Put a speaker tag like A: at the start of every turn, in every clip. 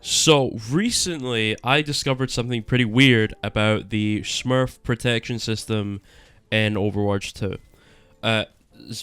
A: So recently, I discovered something pretty weird about the Smurf protection system in Overwatch 2. Uh,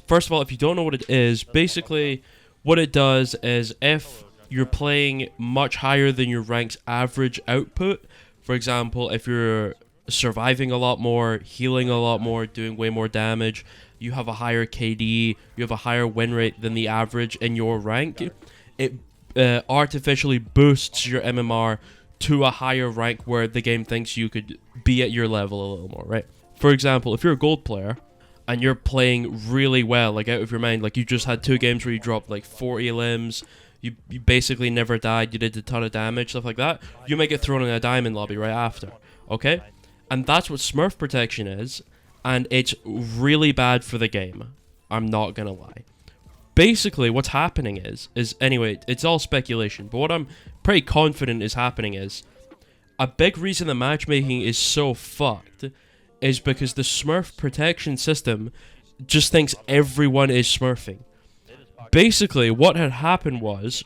A: First of all, if you don't know what it is, basically what it does is if you're playing much higher than your rank's average output, for example, if you're surviving a lot more, healing a lot more, doing way more damage, you have a higher KD, you have a higher win rate than the average in your rank, it artificially boosts your MMR to a higher rank where the game thinks you could be at your level a little more, right? For example, if you're a gold player and you're playing really well, like out of your mind, like you just had 2 games where you dropped like 40 limbs, you basically never died, you did a ton of damage, stuff like that, you may get thrown in a diamond lobby right after, okay? And that's what Smurf protection is, and it's really bad for the game. I'm not gonna lie. Basically, what's happening is anyway, it's all speculation, but what I'm pretty confident is happening is a big reason the matchmaking is so fucked is because the Smurf protection system just thinks everyone is smurfing. Basically, what had happened was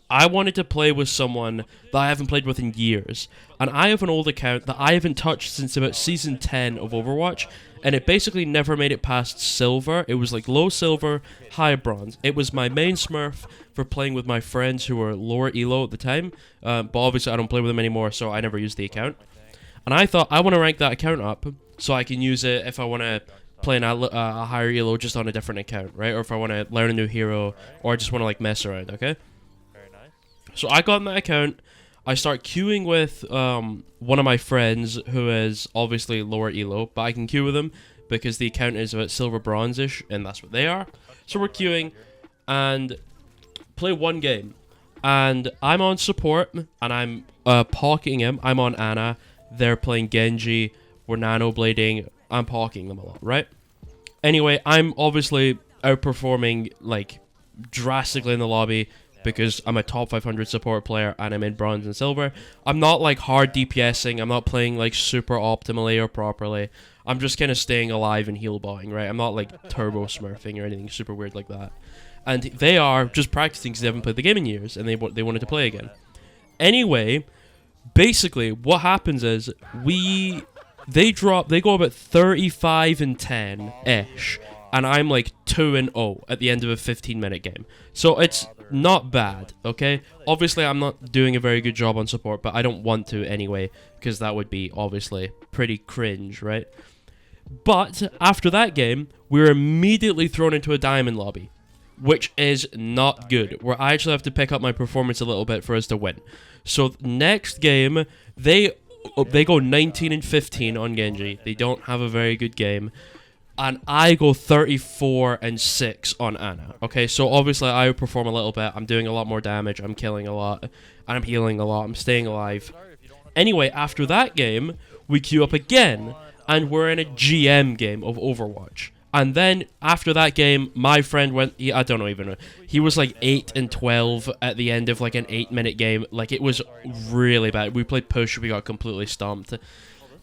A: I wanted to play with someone that I haven't played with in years. And I have an old account that I haven't touched since about Season 10 of Overwatch. And it basically never made it past silver. It was like low silver, high bronze. It was my main smurf for playing with my friends who were lower elo at the time. But obviously I don't play with them anymore, so I never used the account. And I thought I want to rank that account up so I can use it if I want to play a higher elo just on a different account, right? Or if I want to learn a new hero, or I just want to like mess around, okay? So I got in that account, I start queuing with one of my friends who is obviously lower elo, but I can queue with him because the account is about silver bronze-ish, and that's what they are. So we're queuing, and play one game. And I'm on support, and I'm pawking him. I'm on Ana, they're playing Genji, we're nano-blading, I'm pawking them a lot, right? Anyway, I'm obviously outperforming, like, drastically in the lobby, because I'm a top 500 support player and I'm in bronze and silver. I'm not like hard DPSing, I'm not playing like super optimally or properly. I'm just kind of staying alive and heal botting, right? I'm not like turbo smurfing or anything super weird like that. And they are just practicing because they haven't played the game in years and they wanted to play again. Anyway, basically what happens is they go about 35 and 10-ish. And I'm like 2-0 at the end of a 15-minute game. So it's not bad, okay? Obviously, I'm not doing a very good job on support, but I don't want to anyway, because that would be obviously pretty cringe, right? But after that game, we were immediately thrown into a diamond lobby, which is not good, where I actually have to pick up my performance a little bit for us to win. So next game, they go 19 and 15 on Genji. They don't have a very good game. And I go 34 and 6 on Ana. Okay, so obviously I perform a little bit. I'm doing a lot more damage. I'm killing a lot. And I'm healing a lot. I'm staying alive. Anyway, after that game, we queue up again. And we're in a GM game of Overwatch. And then after that game, my friend went... I don't know even. He was like 8 and 12 at the end of like an 8-minute game. Like, it was really bad. We played push. We got completely stomped.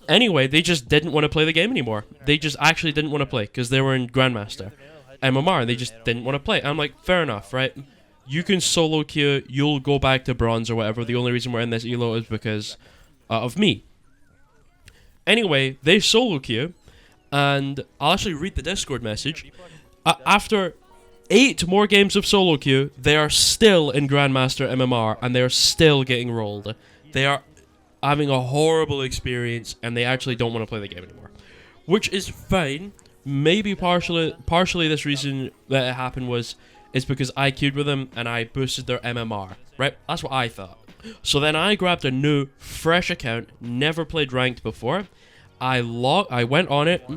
A: Anyway, they just didn't want to play the game anymore. They just actually didn't want to play because they were in Grandmaster. MMR, and they just didn't want to play. I'm like, fair enough, right? You can solo queue, you'll go back to bronze or whatever. The only reason we're in this elo is because of me. Anyway, they solo queue, and I'll actually read the Discord message. After 8 more games of solo queue, they are still in Grandmaster MMR, and they are still getting rolled. They are having a horrible experience, and they actually don't want to play the game anymore, which is fine. Maybe partially this reason that it happened is because I queued with them and I boosted their MMR, right? That's what I thought. So then I grabbed a new, fresh account, never played ranked before. I went on it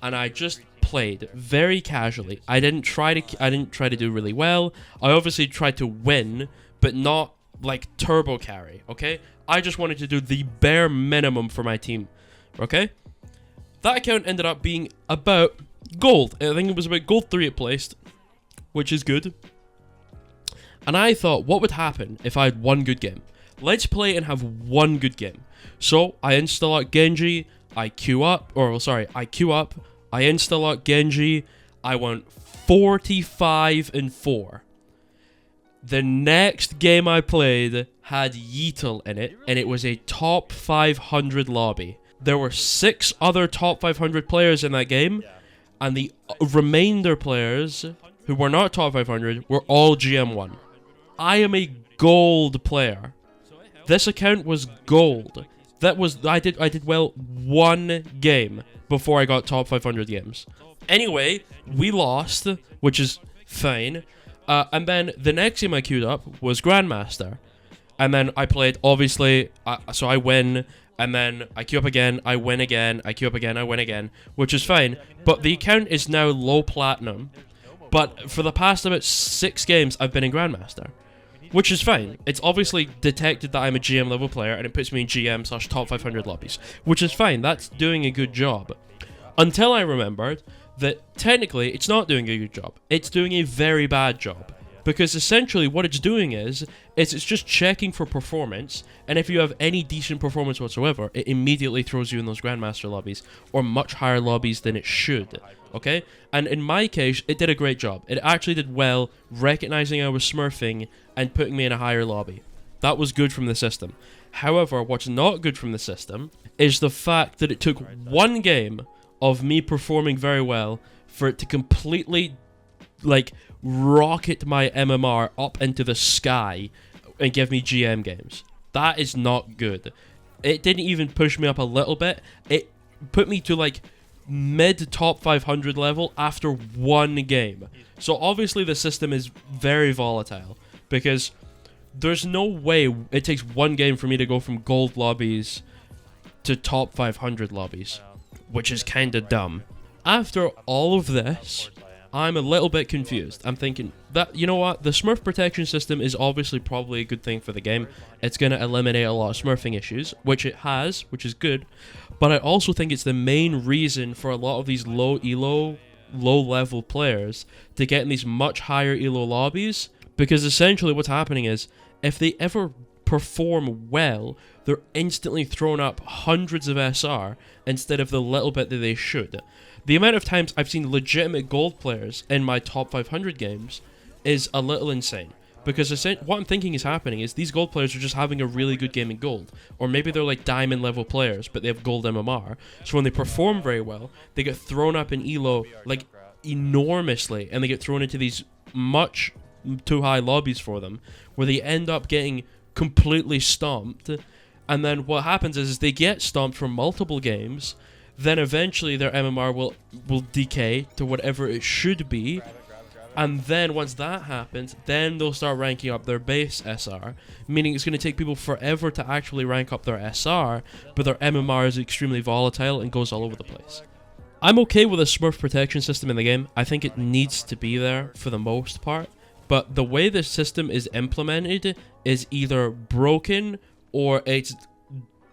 A: and I just played very casually. I didn't try to do really well. I obviously tried to win, but not like turbo carry, okay? I just wanted to do the bare minimum for my team, okay? That account ended up being about gold. I think it was about gold 3 it placed, which is good. And I thought, what would happen if I had one good game? Let's play and have one good game. So I insta-lock Genji, I queue up, I insta-lock Genji, I went 45 and 4. The next game I played had Yeetle in it, and it was a top 500 lobby. There were 6 other top 500 players in that game, and the remainder players who were not top 500 were all GM1. I am a gold player. This account was gold. I did well 1 game before I got top 500 games. Anyway, we lost, which is fine. And then the next game I queued up was Grandmaster. And then I played, obviously, so I win, and then I queue up again, I win again, I queue up again, I win again, which is fine. But the account is now low platinum. But for the past about 6 games, I've been in Grandmaster, which is fine. It's obviously detected that I'm a GM level player, and it puts me in GM/top 500 lobbies, which is fine. That's doing a good job. Until I remembered that technically it's not doing a good job. It's doing a very bad job. Because essentially what it's doing is it's just checking for performance, and if you have any decent performance whatsoever, it immediately throws you in those Grandmaster lobbies, or much higher lobbies than it should, okay? And in my case, it did a great job. It actually did well recognizing I was smurfing and putting me in a higher lobby. That was good from the system. However, what's not good from the system is the fact that it took 1 game of me performing very well for it to completely, like, rocket my MMR up into the sky and give me GM games. That is not good. It didn't even push me up a little bit. It put me to, like, mid top 500 level after 1 game. So obviously the system is very volatile, because there's no way it takes 1 game for me to go from gold lobbies to top 500 lobbies, which is kind of dumb. After all of this, I'm a little bit confused. I'm thinking that, you know what, the Smurf protection system is obviously probably a good thing for the game. It's going to eliminate a lot of smurfing issues, which it has, which is good. But I also think it's the main reason for a lot of these low level players to get in these much higher elo lobbies, because essentially what's happening is, if they ever perform well, they're instantly thrown up hundreds of SR instead of the little bit that they should. The amount of times I've seen legitimate gold players in my top 500 games is a little insane. Because what I'm thinking is happening is these gold players are just having a really good game in gold. Or maybe they're like diamond level players, but they have gold MMR. So when they perform very well, they get thrown up in elo like enormously, and they get thrown into these much too high lobbies for them, where they end up getting completely stomped. And then what happens is they get stomped for multiple games. Then eventually their MMR will decay to whatever it should be. And then once that happens, then they'll start ranking up their base SR. Meaning it's going to take people forever to actually rank up their SR, but their MMR is extremely volatile and goes all over the place. I'm okay with a Smurf protection system in the game. I think it needs to be there for the most part. But the way this system is implemented is either broken or it's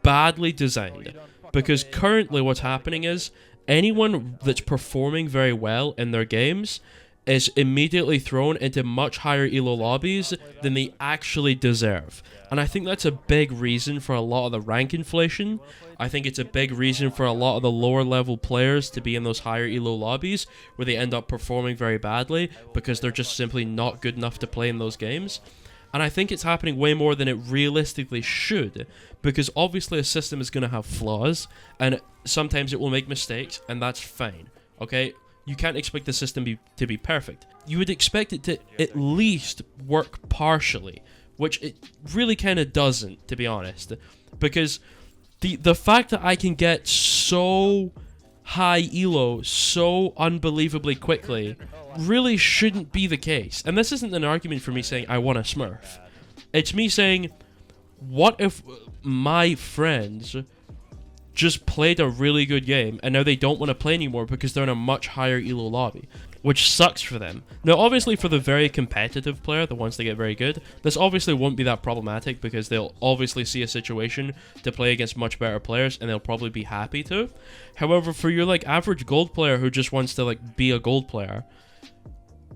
A: badly designed. Because currently what's happening is anyone that's performing very well in their games is immediately thrown into much higher elo lobbies than they actually deserve. And I think that's a big reason for a lot of the rank inflation. I think it's a big reason for a lot of the lower level players to be in those higher elo lobbies where they end up performing very badly because they're just simply not good enough to play in those games. And I think it's happening way more than it realistically should, because obviously a system is going to have flaws, and sometimes it will make mistakes, and that's fine, okay? You can't expect the system to be perfect. You would expect it to at least work partially, which it really kind of doesn't, to be honest. Because the fact that I can get so high elo so unbelievably quickly really shouldn't be the case. And this isn't an argument for me saying I want a Smurf. It's me saying, what if my friends just played a really good game and now they don't want to play anymore because they're in a much higher elo lobby, which sucks for them. Now obviously for the very competitive player, the ones that get very good, this obviously won't be that problematic because they'll obviously see a situation to play against much better players and they'll probably be happy to. However, for your like average gold player who just wants to like be a gold player,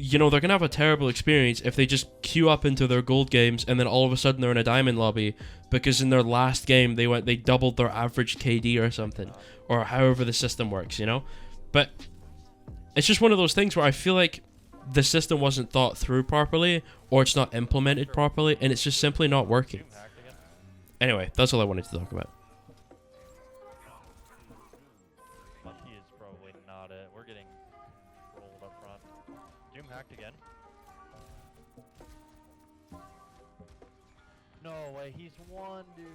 A: you know, they're gonna have a terrible experience if they just queue up into their gold games and then all of a sudden they're in a diamond lobby because in their last game they doubled their average KD or something, or however the system works, you know. But it's just one of those things where I feel like the system wasn't thought through properly, or it's not implemented properly, and it's just simply not working. Anyway, that's all I wanted to talk about.
B: He is probably not it. We're getting rolled up front. Doom hacked again. No way, he's one, dude.